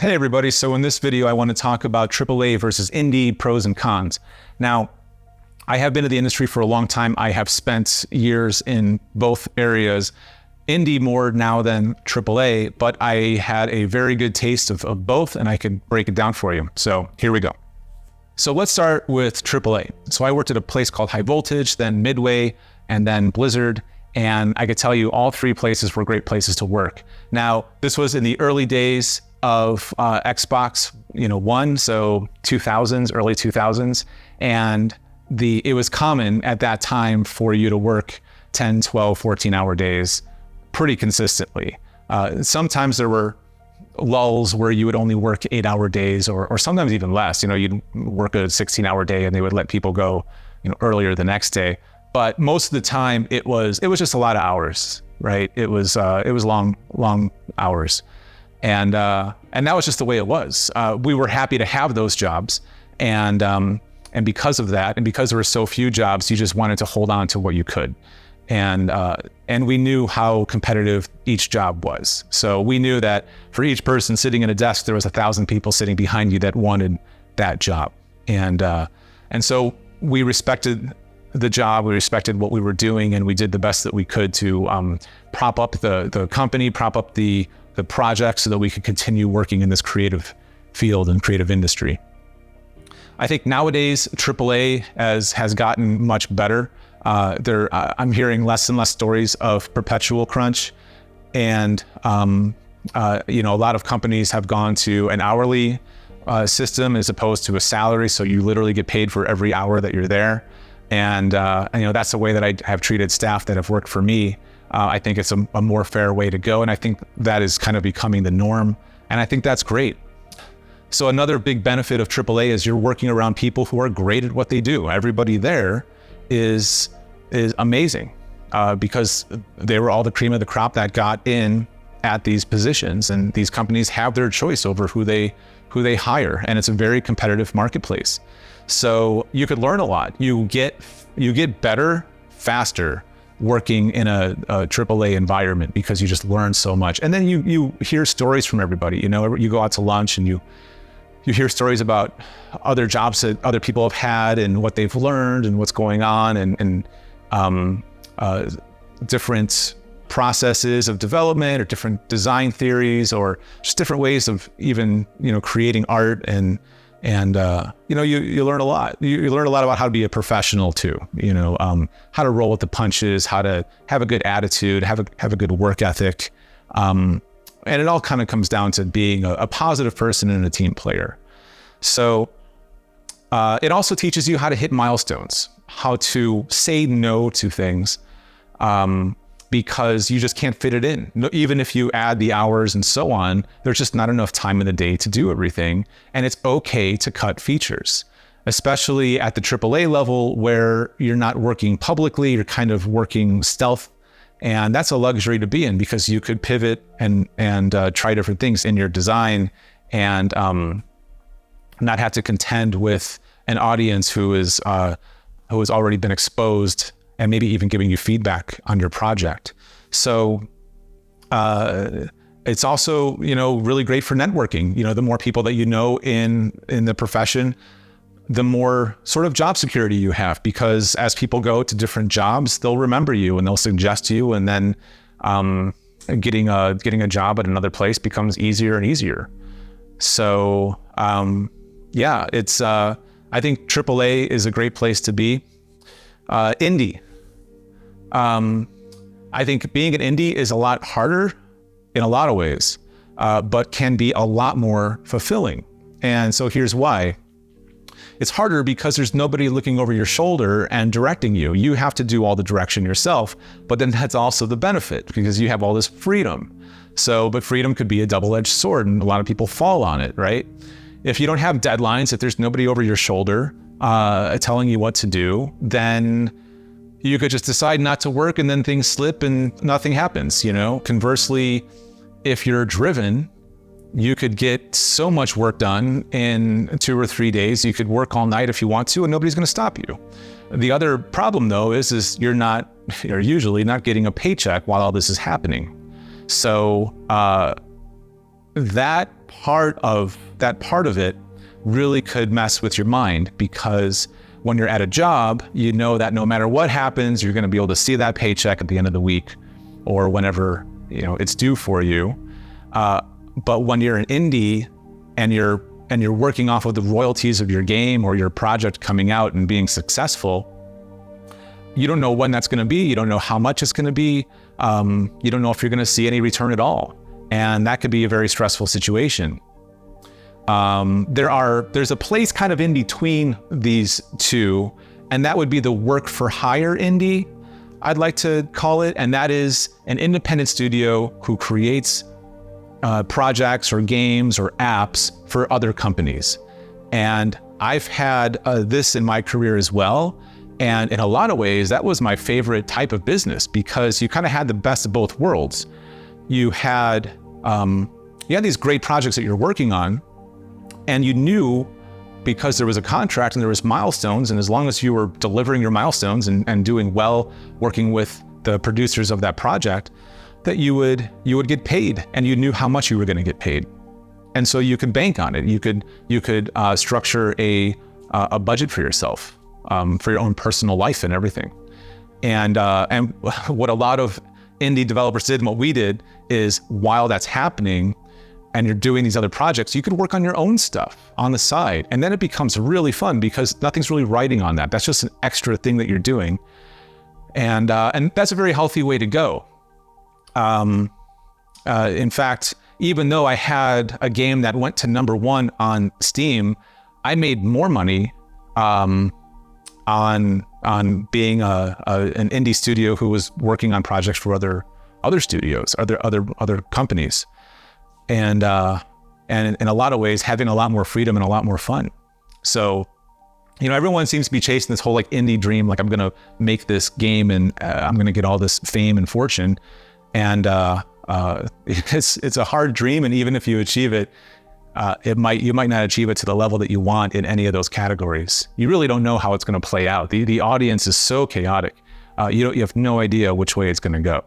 Hey everybody, so in this video I want to talk about AAA versus indie, pros and cons. Now, I have been in the industry for a long time. I have spent years in both areas, indie more now than AAA, but I had a very good taste of both and I can break it down for you. So here we go. So let's start with AAA. So I worked at a place called High Voltage, then Midway, and then Blizzard. And I could tell you all three places were great places to work. Now, this was in the early days of Xbox, One, so 2000s, early 2000s. And it was common at that time for you to work 10, 12, 14-hour days pretty consistently. Sometimes there were lulls where you would only work 8-hour days or sometimes even less. You'd work a 16-hour day and they would let people go earlier the next day. But most of the time it was just a lot of hours, right? It was long hours. And that was just the way it was. We were happy to have those jobs. And because of that, and because there were so few jobs, you just wanted to hold on to what you could. And we knew how competitive each job was. So we knew that for each person sitting at a desk, there was 1,000 people sitting behind you that wanted that job. And so we respected the job, we respected what we were doing, and we did the best that we could to prop up the company, prop up the project so that we could continue working in this creative field and creative industry. I think nowadays AAA has gotten much better. I'm hearing less and less stories of perpetual crunch, and a lot of companies have gone to an hourly system as opposed to a salary. So you literally get paid for every hour that you're there, and that's the way that I have treated staff that have worked for me. I think it's a more fair way to go, and I think that is kind of becoming the norm, and I think that's great. So another big benefit of AAA is you're working around people who are great at what they do. Everybody there is amazing because they were all the cream of the crop that got in at these positions, and these companies have their choice over who they hire, and it's a very competitive marketplace. So you could learn a lot. You get better faster working in a AAA environment because you just learn so much. And then you hear stories from everybody. You go out to lunch and you hear stories about other jobs that other people have had and what they've learned and what's going on, and different processes of development or different design theories or just different ways of even creating art, and you learn a lot. You learn a lot about how to be a professional too. How to roll with the punches, how to have a good attitude, have a good work ethic. And it all kind of comes down to being a positive person and a team player. So it also teaches you how to hit milestones, how to say no to things, because you just can't fit it in. Even if you add the hours and so on, there's just not enough time in the day to do everything. And it's okay to cut features, especially at the AAA level where you're not working publicly, you're kind of working stealth. And that's a luxury to be in because you could pivot and try different things in your design and not have to contend with an audience who has already been exposed and maybe even giving you feedback on your project. So it's also really great for networking. The more people that you know in the profession, the more sort of job security you have, because as people go to different jobs, they'll remember you and they'll suggest you, and then getting a job at another place becomes easier and easier. So it's I think AAA is a great place to be. Indie. I think being an indie is a lot harder in a lot of ways, but can be a lot more fulfilling. And so here's why. It's harder because there's nobody looking over your shoulder and directing you. You have to do all the direction yourself, but then that's also the benefit because you have all this freedom. But freedom could be a double-edged sword, and a lot of people fall on it, right? If you don't have deadlines, if there's nobody over your shoulder telling you what to do, then you could just decide not to work and then things slip and nothing happens. Conversely, if you're driven, you could get so much work done in 2 or 3 days. You could work all night if you want to, and nobody's going to stop you. The other problem though is you're usually not getting a paycheck while all this is happening. So that part of it really could mess with your mind, because when you're at a job, you know that no matter what happens, you're going to be able to see that paycheck at the end of the week or whenever, it's due for you. But when you're an indie and you're working off of the royalties of your game or your project coming out and being successful, you don't know when that's going to be. You don't know how much it's going to be. You don't know if you're going to see any return at all. And that could be a very stressful situation. There's a place kind of in between these two, and that would be the work for hire indie, I'd like to call it. And that is an independent studio who creates projects or games or apps for other companies. And I've had this in my career as well. And in a lot of ways, that was my favorite type of business, because you kind of had the best of both worlds. You had these great projects that you're working on, and you knew, because there was a contract and there was milestones, and as long as you were delivering your milestones and doing well, working with the producers of that project, that you would get paid, and you knew how much you were going to get paid. And so you could bank on it. You could structure a budget for yourself, for your own personal life and everything. And what a lot of indie developers did, and what we did, is while that's happening and you're doing these other projects, you could work on your own stuff on the side. And then it becomes really fun, because nothing's really riding on that. That's just an extra thing that you're doing. And that's a very healthy way to go. In fact, even though I had a game that went to #1 on Steam, I made more money on being an indie studio who was working on projects for other studios, other companies, and in a lot of ways having a lot more freedom and a lot more fun. So, everyone seems to be chasing this whole indie dream, I'm going to make this game and I'm going to get all this fame and fortune, and it's a hard dream. And even if you achieve it, you might not achieve it to the level that you want in any of those categories. You really don't know how it's going to play out. The audience is so chaotic. You have no idea which way it's going to go.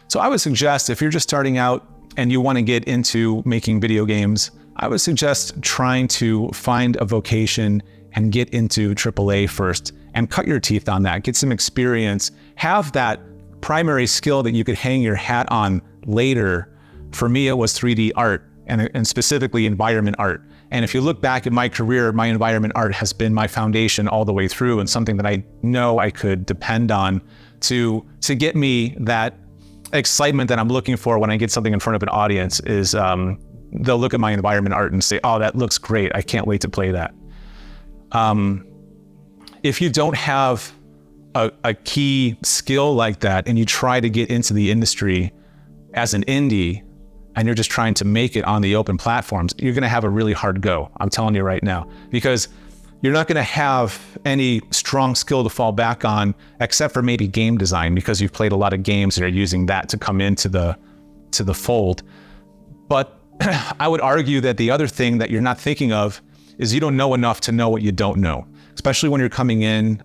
So I would suggest, if you're just starting out and you want to get into making video games, I would suggest trying to find a vocation and get into AAA first and cut your teeth on that. Get some experience. Have that primary skill that you could hang your hat on later. For me, it was 3D art. And specifically environment art. And if you look back at my career, my environment art has been my foundation all the way through, and something that I know I could depend on to get me that excitement that I'm looking for when I get something in front of an audience. Is they'll look at my environment art and say, "Oh, that looks great. I can't wait to play that." If you don't have a key skill like that, and you try to get into the industry as an indie, and you're just trying to make it on the open platforms, you're going to have a really hard go. I'm telling you right now, because you're not going to have any strong skill to fall back on, except for maybe game design, because you've played a lot of games and are using that to come into the fold. But I would argue that the other thing that you're not thinking of is you don't know enough to know what you don't know, especially when you're coming in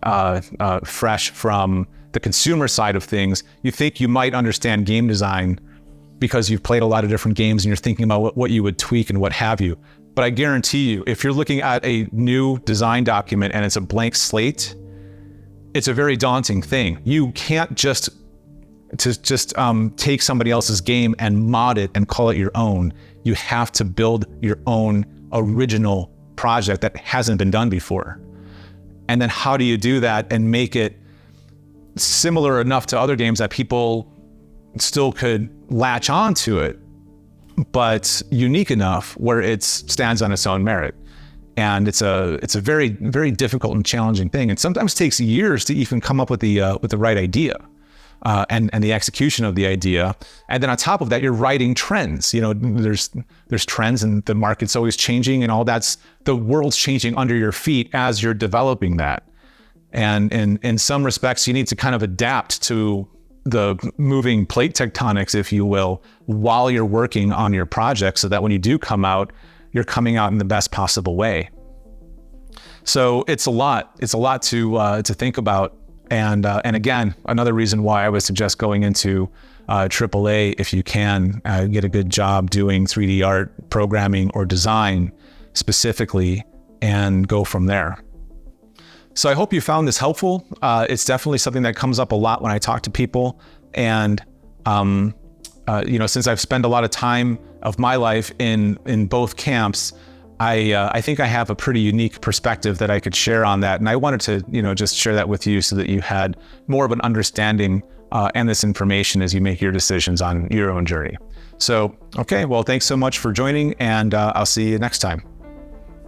fresh from the consumer side of things. You think you might understand game design because you've played a lot of different games and you're thinking about what you would tweak and what have you. But I guarantee you, if you're looking at a new design document and it's a blank slate, it's a very daunting thing. You can't just take somebody else's game and mod it and call it your own. You have to build your own original project that hasn't been done before. And then how do you do that and make it similar enough to other games that people still could latch on to it, but unique enough where it stands on its own merit? And it's a very, very difficult and challenging thing, and sometimes takes years to even come up with the right idea and the execution of the idea. And then on top of that, you're writing trends. There's trends, and the market's always changing, and all the world's changing under your feet as you're developing that. And in some respects, you need to kind of adapt to the moving plate tectonics, if you will, while you're working on your project, so that when you do come out, you're coming out in the best possible way. So it's a lot to think about. And again, another reason why I would suggest going into AAA if you can, get a good job doing 3D art, programming, or design specifically, and go from there. So I hope you found this helpful. It's definitely something that comes up a lot when I talk to people. And, since I've spent a lot of time of my life in both camps, I think I have a pretty unique perspective that I could share on that. And I wanted to, just share that with you so that you had more of an understanding and this information as you make your decisions on your own journey. So, okay, well, thanks so much for joining, and I'll see you next time.